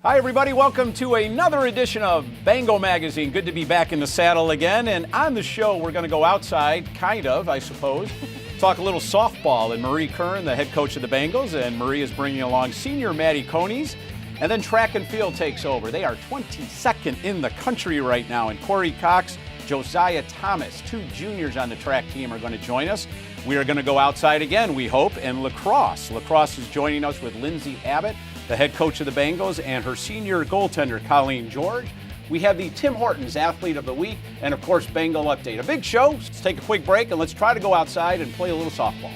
Hi, everybody. Welcome to another edition of Bengal Magazine. Good to be back in the saddle again. And on the show, we're going to go outside, kind of, I suppose, talk a little softball. And Marie Curran, the head coach of the Bengals, and Marie is bringing along senior Maddie Coneys. And then track and field takes over. They are 22nd in the country right now. And Cory, Josiah Thomas, two juniors on the track team, are going to join us. We are going to go outside again, we hope, and lacrosse. Lacrosse is joining us with Lindsay Abbott, the head coach of the Bengals, and her senior goaltender, Colleen George. We have the Tim Hortons Athlete of the Week, and of course, Bengal Update. A big show. Let's take a quick break, and let's try to go outside and play a little softball.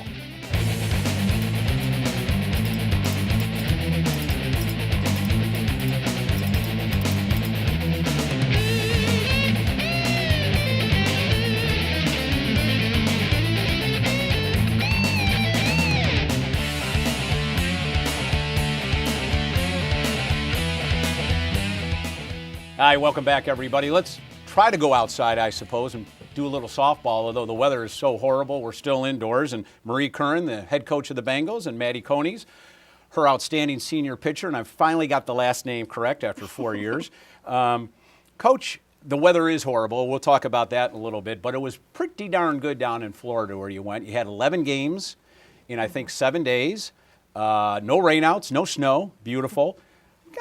Hi, welcome back, everybody. Let's try to go outside, I suppose, and do a little softball, although the weather is so horrible. We're still indoors. And Marie Curran, the head coach of the Bengals, and Maddie Coneys, her outstanding senior pitcher, and I finally got the last name correct after 4 years. Coach, the weather is horrible. We'll talk about that in a little bit, but it was pretty darn good down in Florida where you went. You had 11 games in, I think, 7 days. No rainouts, no snow. Beautiful.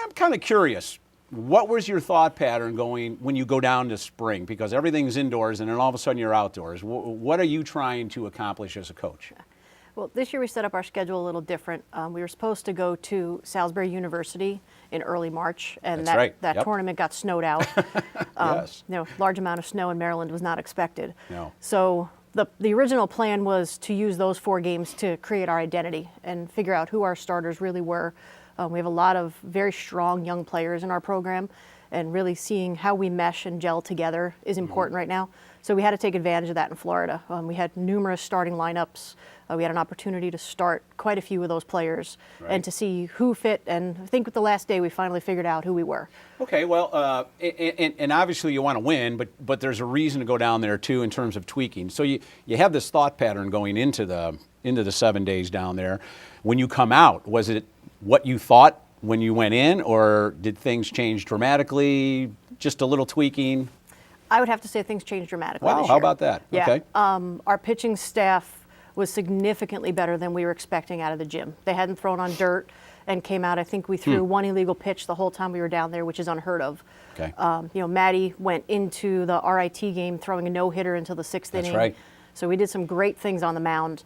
I'm kind of curious. What was your thought pattern going when you go down to spring? Because everything's indoors and then all of a sudden you're outdoors. What are you trying to accomplish as a coach? Well, this year we set up our schedule a little different. We were supposed to go to Salisbury University in early March, and that tournament got snowed out. Yes. Large amount of snow in Maryland was not expected. No. So the original plan was to use those 4 games to create our identity and figure out who our starters really were. We have a lot of very strong young players in our program, and really seeing how we mesh and gel together is important right now. So we had to take advantage of that in Florida. We had numerous starting lineups. We had an opportunity to start quite a few of those players and to see who fit. And I think with the last day, we finally figured out who we were. Okay, well, and obviously you want to win, but there's a reason to go down there too in terms of tweaking. So you have this thought pattern going into the 7 days down there. When you come out, was it what you thought when you went in, or did things change dramatically? Just a little tweaking? I would have to say things changed dramatically this year. How about that? Yeah. Okay. Our pitching staff was significantly better than we were expecting out of the gym. They hadn't thrown on dirt and came out. I think we threw one illegal pitch the whole time we were down there, which is unheard of. Okay. Maddie went into the RIT game throwing a no-hitter until the 6th inning. That's right. So we did some great things on the mound.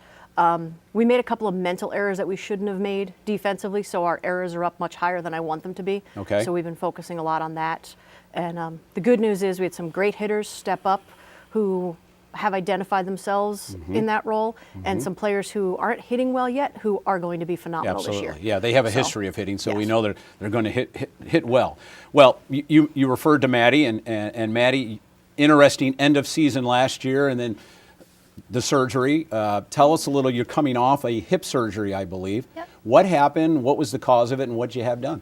We made a couple of mental errors that we shouldn't have made defensively, so our errors are up much higher than I want them to be. Okay. So we've been focusing a lot on that. And the good news is we had some great hitters step up who have identified themselves in that role, and some players who aren't hitting well yet who are going to be phenomenal this year. Yeah, they have a history of hitting, so we know they're going to hit well. Well, you referred to Maddie, and Maddie, interesting end of season last year, and then the surgery. Tell us a little. You're coming off a hip surgery, I believe. Yep. What happened? What was the cause of it, and what did you have done?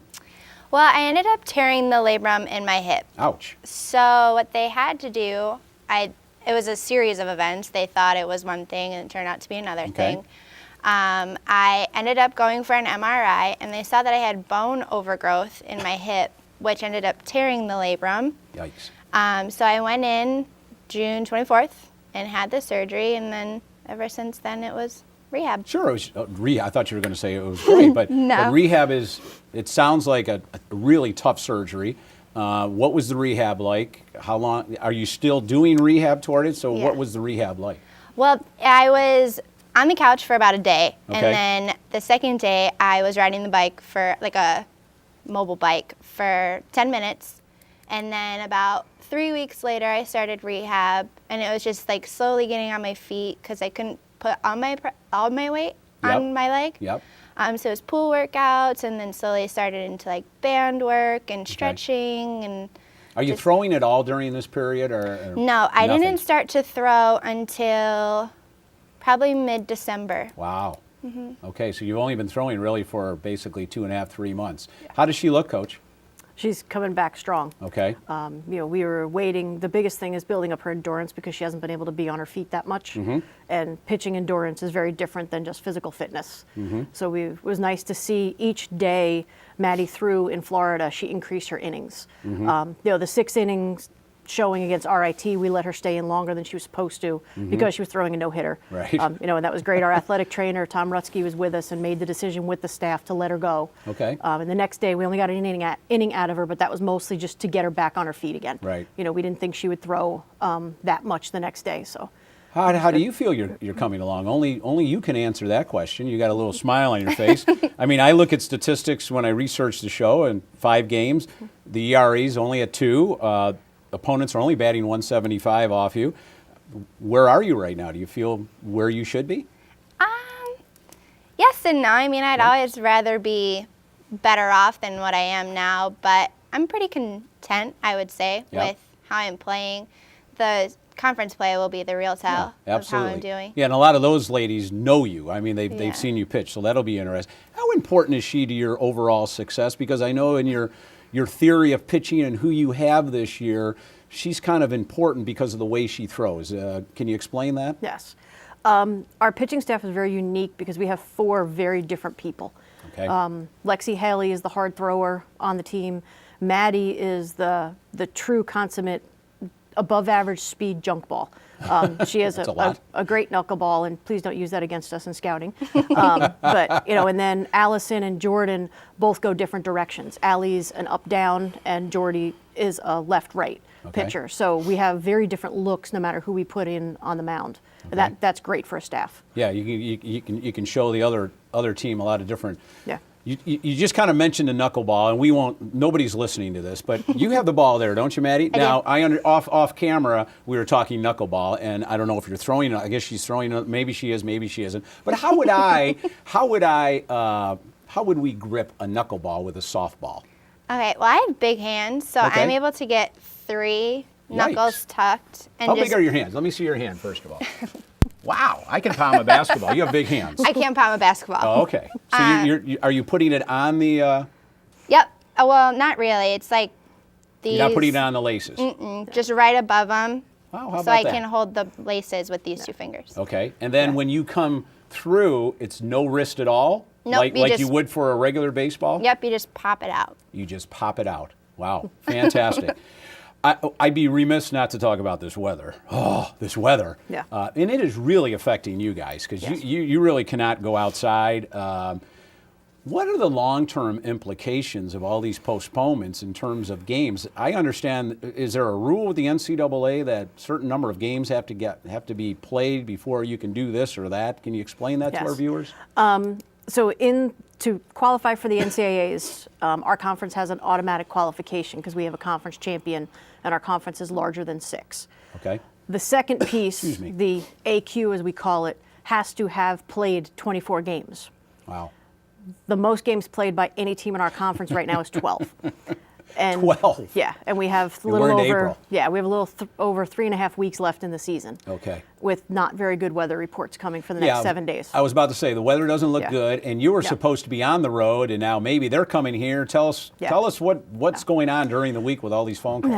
Well, I ended up tearing the labrum in my hip. Ouch. So what they had to do, it was a series of events. They thought it was one thing, and it turned out to be another thing. I ended up going for an MRI, and they saw that I had bone overgrowth in my hip, which ended up tearing the labrum. Yikes. So I went in June 24th and had the surgery, and then ever since then it was rehab. Sure, it was rehab. I thought you were going to say it was great, but, No. but rehab it sounds like a really tough surgery. What was the rehab like? How long, are you still doing rehab toward it? So what was the rehab like? Well, I was on the couch for about a day, Okay. and then the second day I was riding the bike for, like a mobile bike, for 10 minutes, and then about 3 weeks later I started rehab, and it was just like slowly getting on my feet because I couldn't put all my weight on my leg. Yep. So it was pool workouts, and then slowly started into like band work and stretching. And are you throwing at all during this period, or no? I nothing? didn't start to throw until probably mid-December. Wow. Okay, so you've only been throwing really for basically 2.5, 3 months. How does she look, Coach? She's coming back strong. Okay. We were waiting. The biggest thing is building up her endurance because she hasn't been able to be on her feet that much. And pitching endurance is very different than just physical fitness. So it was nice to see each day Maddie threw in Florida, she increased her innings. The 6 innings showing against RIT, we let her stay in longer than she was supposed to because she was throwing a no-hitter. Right. And that was great. Our athletic trainer, Tom Rutsky, was with us and made the decision with the staff to let her go. Okay. And the next day, we only got an inning out of her, but that was mostly just to get her back on her feet again. Right. We didn't think she would throw that much the next day. So. How do you feel you're coming along? Only you can answer that question. You got a little smile on your face. I mean, I look at statistics when I research the show, and 5 games, the ERA is only at 2. Opponents are only batting 175 off you. Where are you right now? Do you feel where you should be? Yes and no. I mean, I'd always rather be better off than what I am now, but I'm pretty content, I would say, with how I'm playing. The conference play will be the real tell of how I'm doing. Yeah, and a lot of those ladies know you. I mean, they've seen you pitch, so that'll be interesting. How important is she to your overall success? Because I know in your theory of pitching and who you have this year, she's kind of important because of the way she throws. Can you explain that? Yes. Our pitching staff is very unique because we have 4 very different people. Okay. Lexi Haley is the hard thrower on the team. Maddie is the true consummate above average speed junk ball. She has a great knuckleball, and please don't use that against us in scouting. But and then Allison and Jordan both go different directions. Allie's an up-down, and Jordy is a left-right pitcher. So we have very different looks no matter who we put in on the mound. Okay. That's great for a staff. Yeah, you can show the other team a lot of different. Yeah. You just kind of mentioned the knuckleball, and we won't. Nobody's listening to this, but you have the ball there, don't you, Maddie? Now, off camera, we were talking knuckleball, and I don't know if you're throwing it. I guess she's throwing it. Maybe she is. Maybe she isn't. But how would we grip a knuckleball with a softball? Okay. Well, I have big hands, so I'm able to get 3 knuckles tucked. And how big are your hands? Let me see your hand first of all. Wow, I can palm a basketball. You have big hands. I can't palm a basketball. Oh, okay. So are you putting it on the? Yep. Well, not really. It's like these. You're not putting it on the laces. Just right above them. Wow, how about so I that? can hold the laces with these 2 fingers. Okay, and then when you come through, it's no wrist at all. Nope, like you would for a regular baseball. Yep. You just pop it out. You just pop it out. Wow, fantastic. I'd be remiss not to talk about this weather. Oh, this weather. Yeah. And it is really affecting you guys because you really cannot go outside. What are the long-term implications of all these postponements in terms of games? I understand, is there a rule with the NCAA that a certain number of games have to be played before you can do this or that? Can you explain that to our viewers? To qualify for the NCAAs, our conference has an automatic qualification because we have a conference champion, and our conference is larger than 6. Okay. The second piece, the AQ as we call it, has to have played 24 games. Wow. The most games played by any team in our conference right now is 12. And 12? Yeah, and we have we're into April. Yeah, we have a little over 3.5 weeks left in the season. Okay. With not very good weather reports coming for the next 7 days. I was about to say the weather doesn't look good, and you were supposed to be on the road, and now maybe they're coming here. Tell us what's going on during the week with all these phone calls.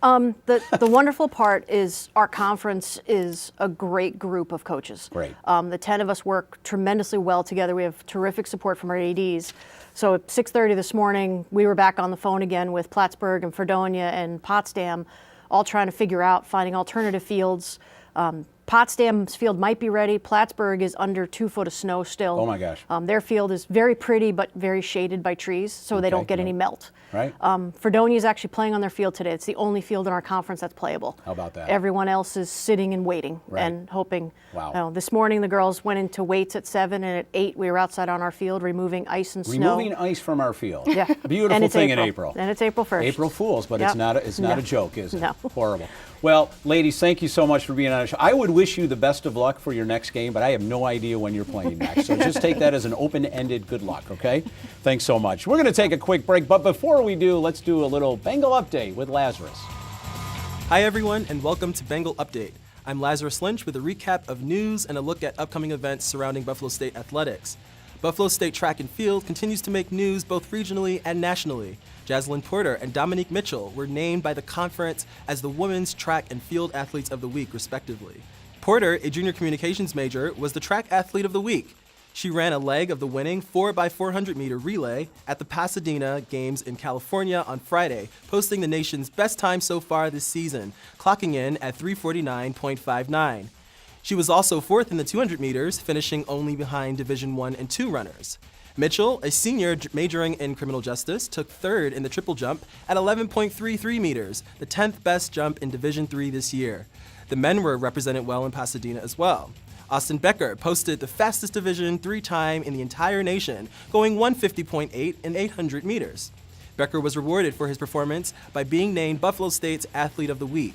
Yeah. The wonderful part is our conference is a great group of coaches. Great. The 10 of us work tremendously well together. We have terrific support from our ADs. So at 6:30 this morning, we were back on the phone again with Plattsburgh and Fredonia and Potsdam, all trying to figure out finding alternative fields. Potsdam's field might be ready. Plattsburgh is under 2 foot of snow still. Oh my gosh. Their field is very pretty but very shaded by trees, so they don't get any melt. Right. Fredonia is actually playing on their field today. It's the only field in our conference that's playable. How about that? Everyone else is sitting and waiting and hoping. Wow. This morning the girls went into weights at 7, and at 8 we were outside on our field removing ice and snow. Removing ice from our field. Yeah. Beautiful thing in April. And it's April 1st. April Fools, but it's not a joke, is it? No. Horrible. Well, ladies, thank you so much for being on the show. I would wish you the best of luck for your next game, but I have no idea when you're playing next. So just take that as an open-ended good luck, okay? Thanks so much. We're going to take a quick break, but before we do, let's do a little Bengal update with Lazarus. Hi, everyone, and welcome to Bengal Update. I'm Lazarus Lynch with a recap of news and a look at upcoming events surrounding Buffalo State athletics. Buffalo State track and field continues to make news both regionally and nationally. Jaslyn Porter and Dominique Mitchell were named by the conference as the Women's Track and Field Athletes of the Week, respectively. Porter, a junior communications major, was the Track Athlete of the Week. She ran a leg of the winning 4x400 meter relay at the Pasadena Games in California on Friday, posting the nation's best time so far this season, clocking in at 3:49.59. She was also fourth in the 200 meters, finishing only behind Division I and II runners. Mitchell, a senior majoring in criminal justice, took third in the triple jump at 11.33 meters, the 10th best jump in Division III this year. The men were represented well in Pasadena as well. Austin Becker posted the fastest Division III time in the entire nation, going 150.8 in 800 meters. Becker was rewarded for his performance by being named Buffalo State's Athlete of the Week.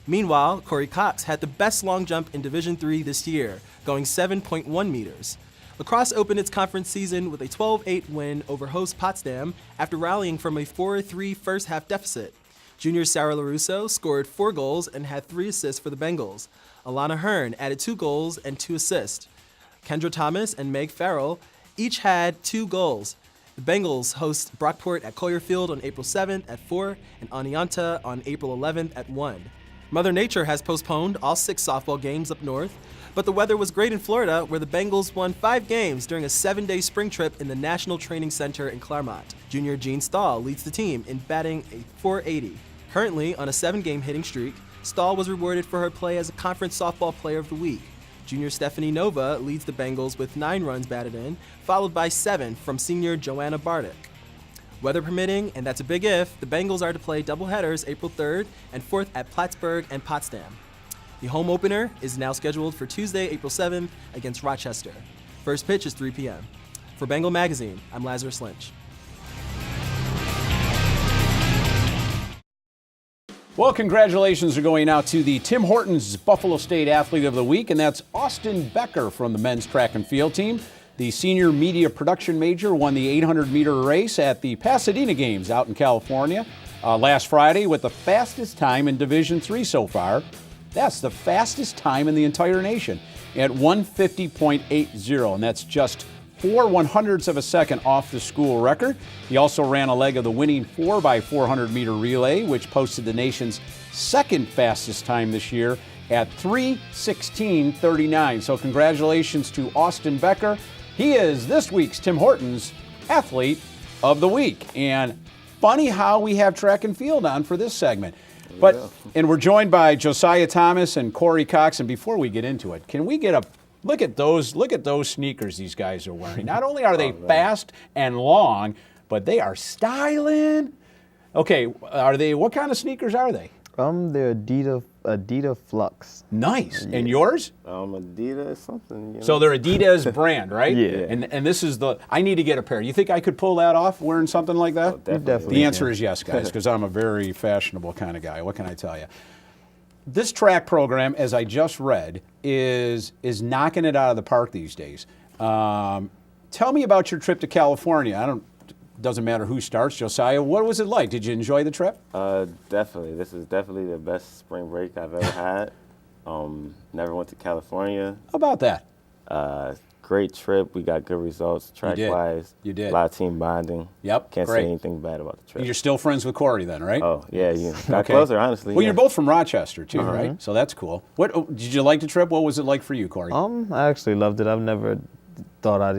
Meanwhile, Cory Cox had the best long jump in Division III this year, going 7.1 meters. Lacrosse opened its conference season with a 12-8 win over host Potsdam after rallying from a 4-3 first-half deficit. Junior Sarah LaRusso scored 4 goals and had 3 assists for the Bengals. Alana Hearn added 2 goals and 2 assists. Kendra Thomas and Meg Farrell each had 2 goals. The Bengals host Brockport at Collier Field on April 7th at 4 and Oneonta on April 11th at 1. Mother Nature has postponed all 6 softball games up north, but the weather was great in Florida, where the Bengals won 5 games during a 7-day spring trip in the National Training Center in Claremont. Junior Gene Stahl leads the team in batting a .480. Currently on a 7-game hitting streak, Stahl was rewarded for her play as a Conference Softball Player of the Week. Junior Stephanie Nova leads the Bengals with 9 runs batted in, followed by 7 from senior Joanna Bardick. Weather permitting, and that's a big if, the Bengals are to play doubleheaders April 3rd and 4th at Plattsburgh and Potsdam. The home opener is now scheduled for Tuesday, April 7th against Rochester. First pitch is 3 p.m. For Bengal Magazine, I'm Lazarus Lynch. Well, congratulations are going out to the Tim Hortons Buffalo State Athlete of the Week, and that's Austin Becker from the men's track and field team. The senior media production major won the 800-meter race at the Pasadena Games out in California last Friday with the fastest time in Division III so far. That's the fastest time in the entire nation at 150.80, and that's just 4/100ths of a second off the school record. He also ran a leg of the winning 4x400 meter relay, which posted the nation's second fastest time this year at 3:16.39. So congratulations to Austin Becker. He is this week's Tim Hortons Athlete of the Week. And funny how we have track and field on for this segment. And we're joined by Josiah Thomas and Cory Cox. And before we get into it, can we get a look at those sneakers these guys are wearing? Not only are they fast and long, but they are styling. Okay, what kind of sneakers are they? They're Adidas Flux. Nice. Yeah. And yours? Adidas something. You know? So they're Adidas brand, right? Yeah. And this is I need to get a pair. You think I could pull that off wearing something like that? Oh, definitely. The answer is yes, guys, because I'm a very fashionable kind of guy. What can I tell you? This track program, as I just read, is knocking it out of the park these days. Tell me about your trip to California. Doesn't matter who starts. Josiah, what was it like? Did you enjoy the trip? Definitely. This is definitely the best spring break I've ever had. Never went to California. How about that? Great trip. We got good results track-wise. You did. A lot of team bonding. Yep. Can't great. say anything bad about the trip. You're still friends with Cory then, right? Oh, yeah. You got Okay. closer, honestly. Well, yeah. you're both from Rochester too, right? So that's cool. Did you like the trip? What was it like for you, Cory? I actually loved it. I never thought I'd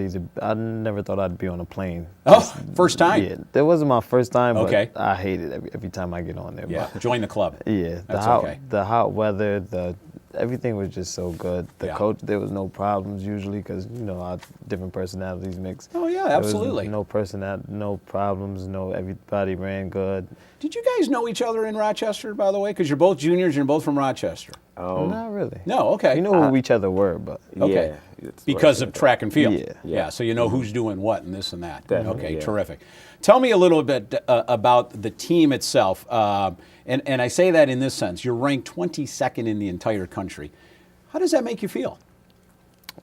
be on a plane. Oh, first time? Yeah, that wasn't my first time, but Okay. I hate it every time I get on there. Yeah, But join the club. yeah, That's okay. the hot weather, everything was just so good. The Yeah. coach, there was no problems usually because our different personalities mix. Oh, yeah, There was absolutely. no problems. Everybody ran good. Did you guys know each other in Rochester, by the way? Because you're both juniors, you're both from Rochester. Not really. No, okay. We knew who each other were, but Okay. Yeah, it's Because what I of think. track and field. Yeah. So you know who's doing what and this and that. Definitely, Okay, yeah. terrific. Tell me a little bit about the team itself. And I say that in this sense. You're ranked 22nd in the entire country. How does that make you feel?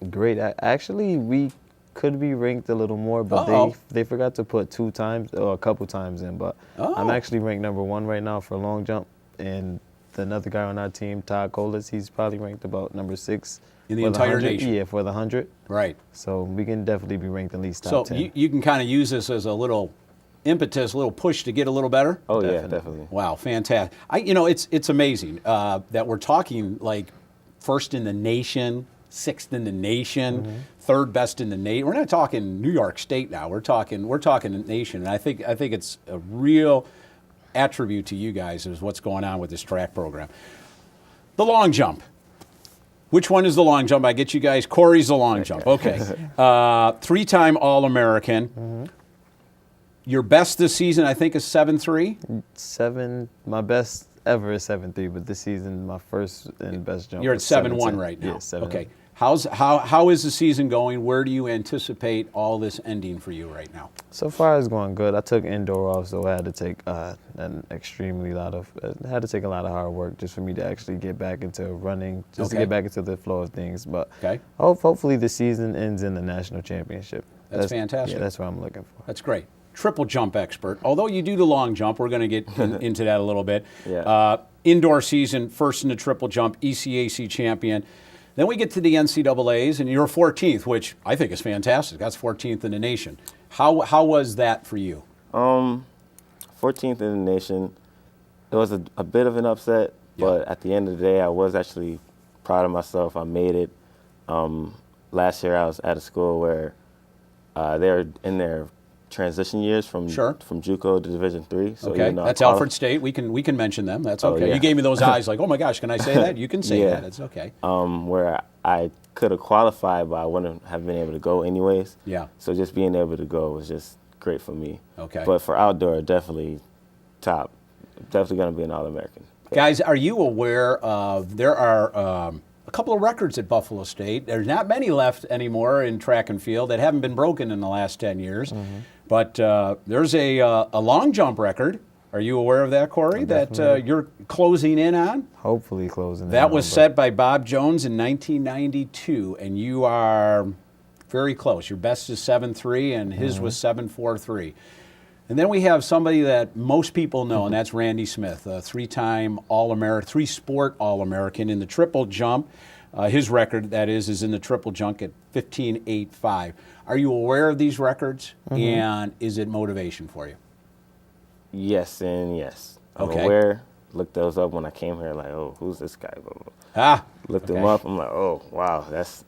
great. Actually, we could be ranked a little more, but Uh-oh. they forgot to put 2 times or a couple times in. But I'm Oh. actually ranked #1 right now for long jump, and another guy on our team, Tom Koller, he's probably ranked about number 6 In the for entire 100. nation. Yeah, for the 100. Right. So we can definitely be ranked at least So top 10. you can kind of use this as a little impetus, a little push to get a little better. Oh yeah, definitely. Wow, fantastic! It's amazing that we're talking like first in the nation, 6th in the nation, 3rd best in the nation. We're not talking New York State now. We're talking the nation, and I think it's a real attribute to you guys is what's going on with this track program. The long jump. Which one is the long jump? I get you guys. Cory's the long jump. Okay. 3-time All-American. Your best this season, I think, is 7.3. My best ever is 7.3, but this season my first and best jump. You're at was 7.1 right now. Yeah, 7. Okay. How is the season going? Where do you anticipate all this ending for you right now? So far it's going good. I took indoor off, so I had to take a lot of hard work just for me to actually get back into running, just to get back into the flow of things. But hopefully the season ends in the national championship. That's fantastic. Yeah, that's what I'm looking for. That's great. Triple jump expert. Although you do the long jump, we're going to get into that a little bit. Yeah. Indoor season, first in the triple jump, ECAC champion. Then we get to the NCAAs, and you're 14th, which I think is fantastic. That's 14th in the nation. How was that for you? 14th in the nation. It was a bit of an upset, but at the end of the day, I was actually proud of myself. I made it. Last year, I was at a school where they were in their transition years from JUCO to Division III. So okay, that's Alfred State. We can mention them. That's okay. Oh, yeah. You gave me those eyes like, oh my gosh, can I say that? You can say that. It's okay. Where I could have qualified, but I wouldn't have been able to go anyways. Yeah. So just being able to go was just great for me. Okay. But for outdoor, definitely top. Definitely going to be an All-American. Guys, are you aware of there are a couple of records at Buffalo State? There's not many left anymore in track and field that haven't been broken in the last 10 years. But there's a long jump record. Are you aware of that, Cory, that you're closing in on? Hopefully closing in. That was set by Bob Jones in 1992, and you are very close. Your best is 7.3, and his was 7.43. And then we have somebody that most people know, and that's Randy Smith, a 3-time All-American, 3-sport All-American in the triple jump. His record, that is in the triple jump at 15.85. Are you aware of these records, and is it motivation for you? Yes and yes. I'm aware. Looked those up when I came here, like, oh, who's this guy? Looked him up. I'm like, oh, wow, that's.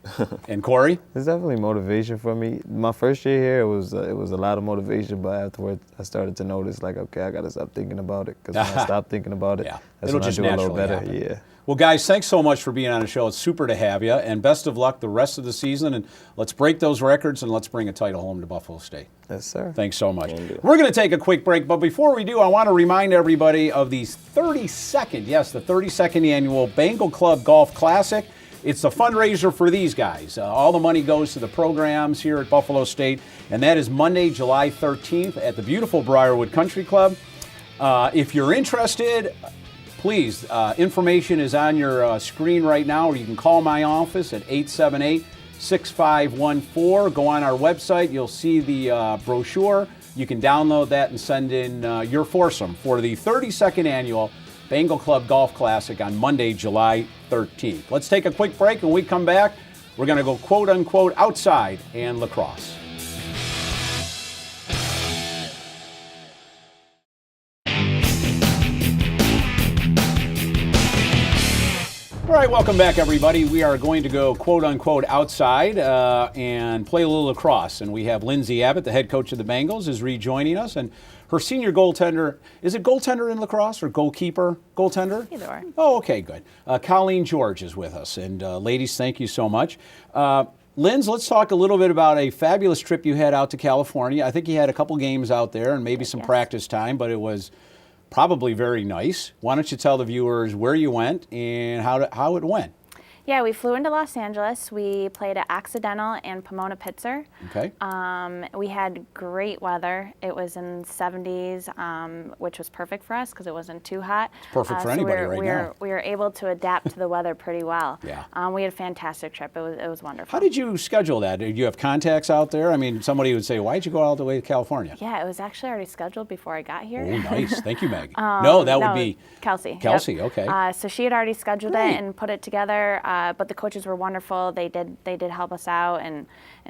And Cory? It's definitely motivation for me. My first year here, it was a lot of motivation, but afterwards, I started to notice, like, okay, I got to stop thinking about it, because when I stop thinking about it, that's it'll when I just do a little naturally better. happen. Yeah. Well, guys, thanks so much for being on the show. It's super to have you, and best of luck the rest of the season. And let's break those records, and let's bring a title home to Buffalo State. Yes, sir. Thanks so much. We're going to take a quick break, but before we do, I want to remind everybody of the 32nd annual Bengal Club Golf Classic. It's a fundraiser for these guys. All the money goes to the programs here at Buffalo State, and that is Monday, July 13th at the beautiful Briarwood Country Club. If you're interested, please, information is on your screen right now, or you can call my office at 878-6514. Go on our website. You'll see the brochure. You can download that and send in your foursome for the 32nd annual Bengal Club Golf Classic on Monday, July 13th. Let's take a quick break. When we come back, we're going to go quote-unquote outside and lacrosse. All right, welcome back, everybody. We are going to go quote-unquote outside and play a little lacrosse. And we have Lindsay Abbott, the head coach of the Bengals, is rejoining us. And her senior goaltender, is it goaltender in lacrosse or goalkeeper? Goaltender? Either or. Oh, okay, good. Colleen George is with us. And ladies, thank you so much. Linz, let's talk a little bit about a fabulous trip you had out to California. I think you had a couple games out there and maybe some practice time, but it was probably very nice. Why don't you tell the viewers where you went and how it went? Yeah, we flew into Los Angeles. We played at Occidental and Pomona Pitzer. Okay. We had great weather. It was in 70s, which was perfect for us because it wasn't too hot. It's perfect for anybody right now. We were able to adapt to the weather pretty well. Yeah. We had a fantastic trip. It was wonderful. How did you schedule that? Did you have contacts out there? I mean, somebody would say, why'd you go all the way to California? Yeah, it was actually already scheduled before I got here. Oh, nice. Thank you, Meg. No, that would be Kelsey. Kelsey, Yep. okay. So she had already scheduled Great. it and put it together, but the coaches were wonderful. They did help us out, and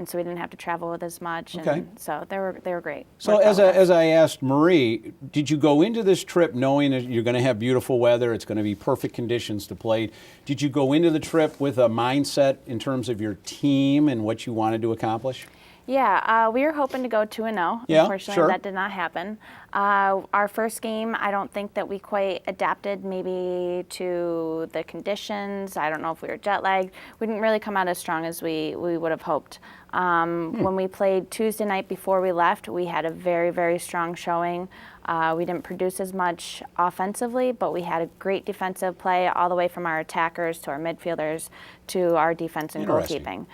so we didn't have to travel with as much. Okay. And so they were great. So Worked out well. as I asked Marie, did you go into this trip knowing that you're going to have beautiful weather, it's going to be perfect conditions to play? Did you go into the trip with a mindset in terms of your team and what you wanted to accomplish? Yeah, we were hoping to go 2-0. Yeah, Unfortunately, sure. that did not happen. Our first game, I don't think that we quite adapted maybe to the conditions. I don't know if we were jet lagged. We didn't really come out as strong as we would have hoped. When we played Tuesday night before we left, we had a very, very strong showing. We didn't produce as much offensively, but we had a great defensive play all the way from our attackers to our midfielders to our defense and Interesting. goalkeeping.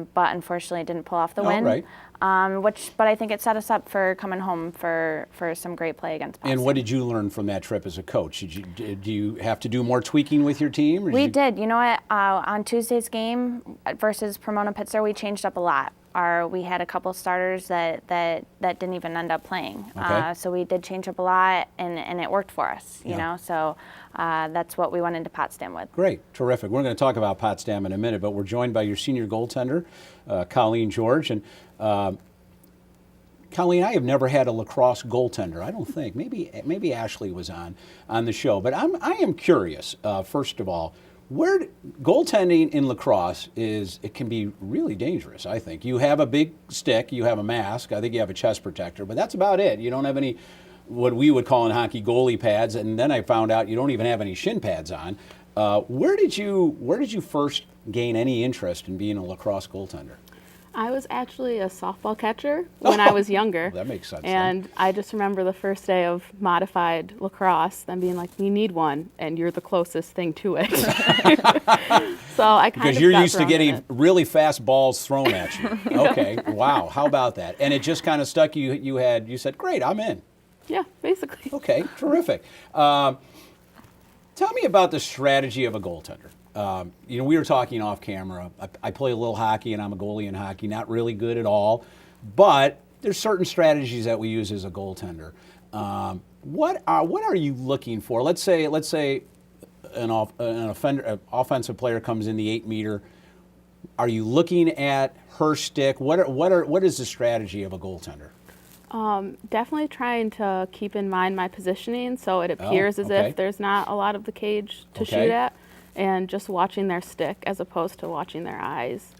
Okay. But unfortunately didn't pull off the Oh, win. right. But I think it set us up for coming home for some great play against Boston. And what did you learn from that trip as a coach? Do you have to do more tweaking with your team? Or We did. You know what? On Tuesday's game versus Pomona Pitzer, we changed up a lot. We had a couple starters that didn't even end up playing. Okay. So we did change up a lot, and it worked for us. You Yeah. know, so that's what we went into Potsdam with. Great, terrific. We're going to talk about Potsdam in a minute, but we're joined by your senior goaltender, Colleen George. And Colleen, I have never had a lacrosse goaltender. I don't think. Maybe Ashley was on the show, but I am curious. First of all, goaltending in lacrosse it can be really dangerous. I think you have a big stick, you have a mask. I think you have a chest protector, but that's about it. You don't have any what we would call in hockey goalie pads, and then I found out you don't even have any shin pads on. Where did you first gain any interest in being a lacrosse goaltender? I was actually a softball catcher when I was younger. That makes sense. And I just remember the first day of modified lacrosse, them being like, "We need one, and you're the closest thing to it." So I kind because of you're got used to thrown in getting it. really fast balls thrown at you. Okay, wow, how about that? And it just kind of stuck. You said, "Great, I'm in." Yeah, basically. Okay, terrific. Tell me about the strategy of a goaltender. We were talking off camera. I play a little hockey, and I'm a goalie in hockey. Not really good at all, but there's certain strategies that we use as a goaltender. What are you looking for? Let's say an offensive player comes in the 8-meter. Are you looking at her stick? What is the strategy of a goaltender? Definitely trying to keep in mind my positioning so it appears as okay. if there's not a lot of the cage to Okay. shoot at, and just watching their stick as opposed to watching their eyes.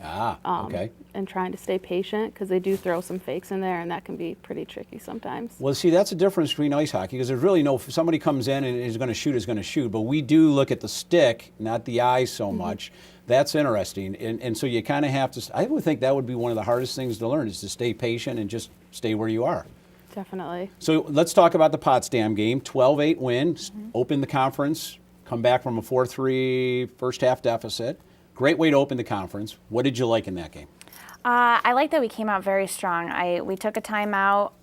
Okay. And trying to stay patient because they do throw some fakes in there, and that can be pretty tricky sometimes. Well, see, that's the difference between ice hockey because there's really if somebody comes in and is going to shoot, but we do look at the stick, not the eyes so much. That's interesting. And so you kind of have to, I would think that would be one of the hardest things to learn is to stay patient and just stay where you are. Definitely. So let's talk about the Potsdam game. 12-8 win, open the conference, come back from a 4-3 first half deficit. Great way to open the conference. What did you like in that game? I like that we came out very strong. We took a timeout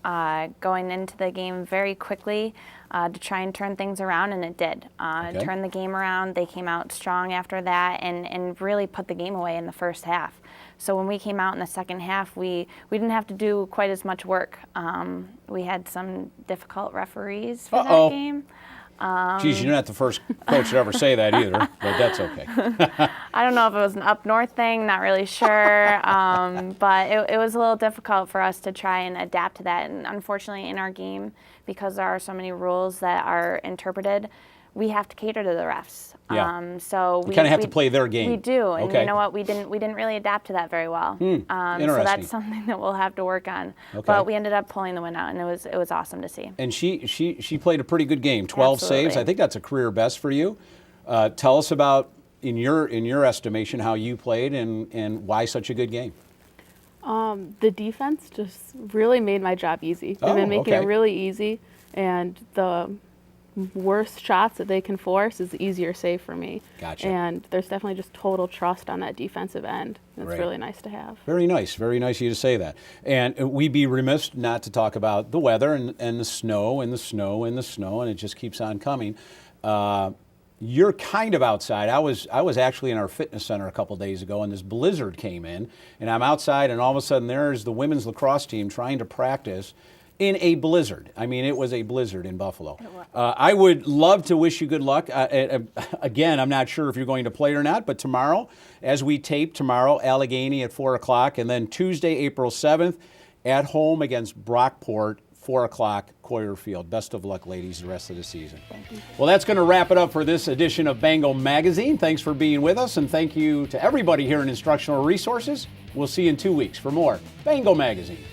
going into the game very quickly to try and turn things around, and it did. Okay. Turned the game around. They came out strong after that and really put the game away in the first half. So when we came out in the second half, we didn't have to do quite as much work. We had some difficult referees for that game. Geez, you're not the first coach to ever say that either, but that's okay. I don't know if it was an up north thing, not really sure, but it was a little difficult for us to try and adapt to that. And unfortunately in our game, because there are so many rules that are interpreted, we have to cater to the refs. Yeah. So we kind of have to play their game. We do, and okay. you know what? We didn't really adapt to that very well. So Interesting. that's something that we'll have to work on. Okay. But we ended up pulling the win out, and it was awesome to see. And she played a pretty good game. 12 saves. Absolutely. I think that's a career best for you. Tell us about, in your estimation, how you played and why such a good game. The defense just really made my job easy. They've been making okay. it really easy, and the worse shots that they can force is the easier save for me. Gotcha. And there's definitely just total trust on that defensive end. It's Right. really nice to have. Very nice of you to say that. And we'd be remiss not to talk about the weather and the snow and the snow and the snow, and it just keeps on coming. You're kind of outside. I was actually in our fitness center a couple days ago, and this blizzard came in, and I'm outside, and all of a sudden there's the women's lacrosse team trying to practice in a blizzard. I mean, it was a blizzard in Buffalo. I would love to wish you good luck. Again, I'm not sure if you're going to play or not, but tomorrow, as we tape tomorrow, Allegheny at 4 o'clock, and then Tuesday, April 7th, at home against Brockport, 4 o'clock, Coyer Field. Best of luck, ladies, the rest of the season. Well, that's going to wrap it up for this edition of Bengal Magazine. Thanks for being with us, and thank you to everybody here in Instructional Resources. We'll see you in 2 weeks for more Bengal Magazine.